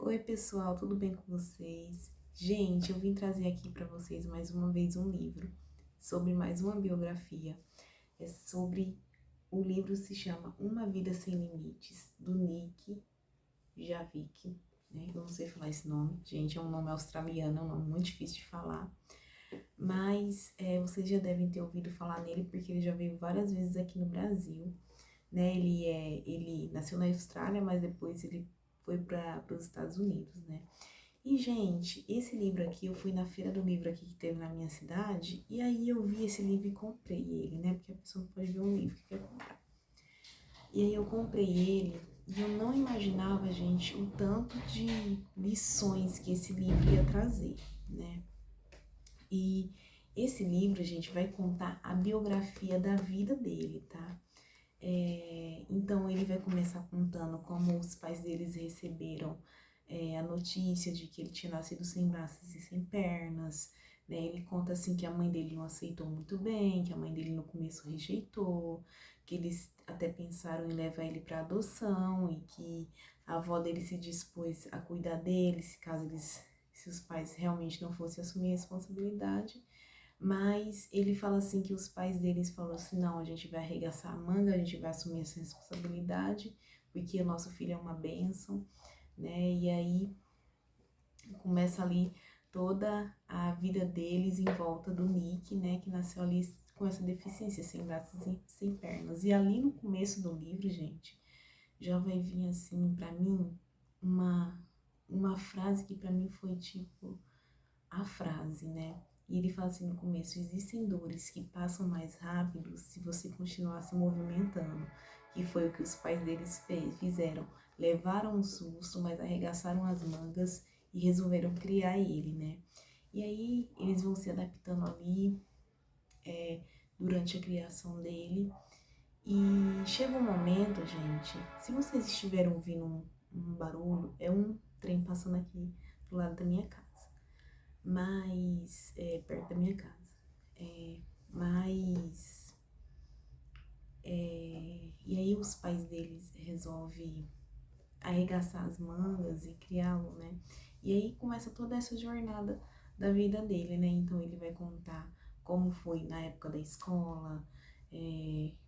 Oi, pessoal, tudo bem com vocês? Gente, eu vim trazer aqui para vocês mais uma vez um livro sobre mais uma biografia. É sobre o livro se chama Uma Vida Sem Limites, do Nick Javik, né? Eu não sei falar esse nome, gente, é um nome australiano, é um nome muito difícil de falar, mas vocês já devem ter ouvido falar nele porque ele já veio várias vezes aqui no Brasil, né? Ele nasceu na Austrália, mas depois ele foi para os Estados Unidos, né? E, gente, esse livro aqui, eu fui na feira do livro aqui que teve na minha cidade, e aí eu vi esse livro e comprei ele, né? Porque a pessoa não pode ver um livro que quer comprar. E aí eu comprei ele e eu não imaginava, gente, o tanto de lições que esse livro ia trazer, né? E esse livro, gente, vai contar a biografia da vida dele, tá? Então ele vai começar contando como os pais deles receberam a notícia de que ele tinha nascido sem braços e sem pernas, né? Ele conta assim que a mãe dele não aceitou muito bem, que a mãe dele no começo rejeitou, que eles até pensaram em levar ele para adoção e que a avó dele se dispôs a cuidar dele, se os pais realmente não fossem assumir a responsabilidade. Mas ele fala assim que os pais deles falaram assim, não, a gente vai arregaçar a manga, a gente vai assumir essa responsabilidade, porque o nosso filho é uma bênção, né? E aí começa ali toda a vida deles em volta do Nick, né? Que nasceu ali com essa deficiência, sem braços e sem pernas. E ali no começo do livro, gente, já vai vir assim pra mim uma, uma frase que pra mim foi tipo a frase, né? E ele fala assim no começo: existem dores que passam mais rápido se você continuar se movimentando. Que foi o que os pais deles fizeram. Levaram um susto, mas arregaçaram as mangas e resolveram criar ele, né? E aí eles vão se adaptando ali durante a criação dele. E chega um momento, gente, se vocês estiverem ouvindo um barulho, é um trem passando aqui do lado da minha casa, mas perto da minha casa. É, mas e aí os pais deles resolvem arregaçar as mangas e criá-lo, né? E aí começa toda essa jornada da vida dele, né? Então ele vai contar como foi na época da escola,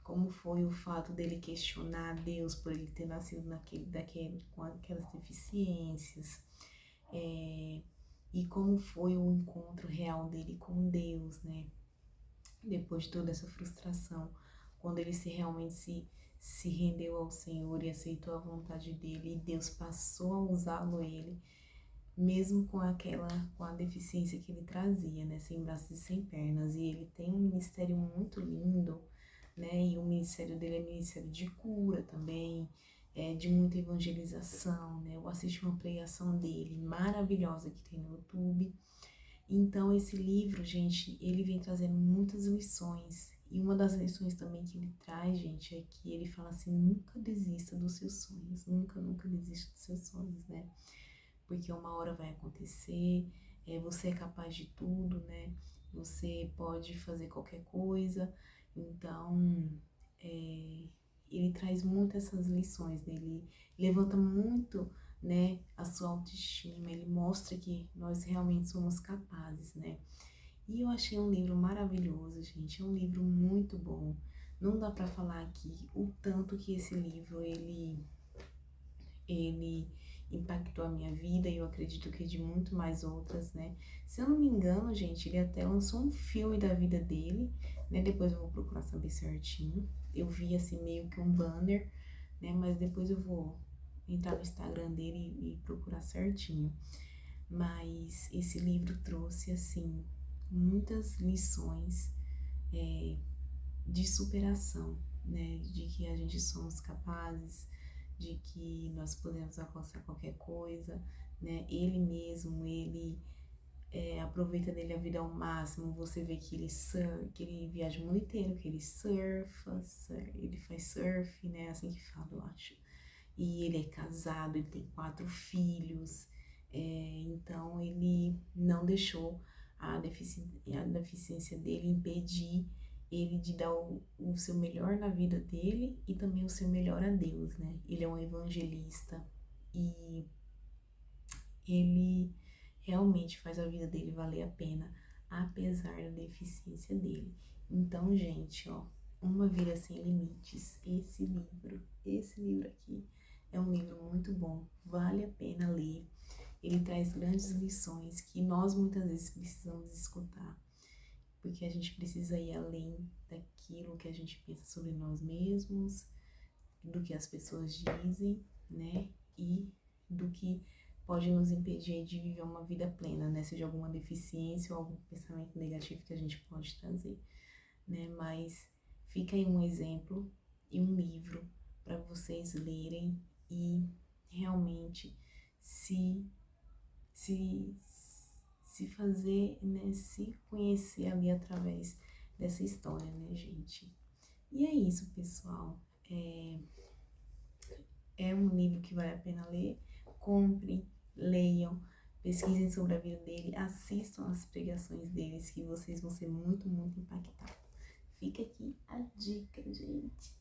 como foi o fato dele questionar Deus por ele ter nascido com aquelas deficiências, e como foi o encontro real dele com Deus, né? Depois de toda essa frustração, quando ele se rendeu ao Senhor e aceitou a vontade dele, e Deus passou a usá-lo ele, mesmo com a deficiência que ele trazia, né, sem braços e sem pernas, e ele tem um ministério muito lindo, né, e o ministério dele é ministério de cura também, de muita evangelização, né, eu assisti uma pregação dele, maravilhosa, que tem no YouTube. Então, esse livro, gente, ele vem trazendo muitas lições. E uma das lições também que ele traz, gente, é que ele fala assim: nunca desista dos seus sonhos. Nunca, nunca desista dos seus sonhos, né? Porque uma hora vai acontecer, você é capaz de tudo, né? Você pode fazer qualquer coisa. Então, é, ele traz muito essas lições, né? Ele levanta muito, né, a sua autoestima, ele mostra que nós realmente somos capazes, né? E eu achei um livro maravilhoso, gente, é um livro muito bom. Não dá para falar aqui o tanto que esse livro ele impactou a minha vida e eu acredito que de muito mais outras, né? Se eu não me engano, gente, ele até lançou um filme da vida dele, né? Depois eu vou procurar saber certinho. Eu vi assim meio que um banner, né? Mas depois eu vou entrar no Instagram dele e procurar certinho. Mas esse livro trouxe assim muitas lições de superação, né? De que a gente somos capazes, de que nós podemos alcançar qualquer coisa, né? Ele mesmo, ele aproveita dele a vida ao máximo. Você vê que que ele viaja o mundo inteiro, que ele ele faz surf, né? Assim que fala, eu acho. E ele é casado, ele tem 4 filhos, então ele não deixou a deficiência dele impedir ele de dar o seu melhor na vida dele e também o seu melhor a Deus, né? Ele é um evangelista e ele realmente faz a vida dele valer a pena, apesar da deficiência dele. Então, gente, ó, Uma Vida Sem Limites, esse livro aqui é um livro muito bom, vale a pena ler. Ele traz grandes lições que nós muitas vezes precisamos escutar, porque a gente precisa ir além daquilo que a gente pensa sobre nós mesmos, do que as pessoas dizem, né? E do que pode nos impedir de viver uma vida plena, né? Seja alguma deficiência ou algum pensamento negativo que a gente pode trazer, né? Mas fica aí um exemplo e um livro para vocês lerem e realmente se se, se fazer, né, se conhecer ali através dessa história, né, gente? E é isso, pessoal. É um livro que vale a pena ler. Comprem, leiam, pesquisem sobre a vida dele, assistam as pregações deles, que vocês vão ser muito, muito impactados. Fica aqui a dica, gente.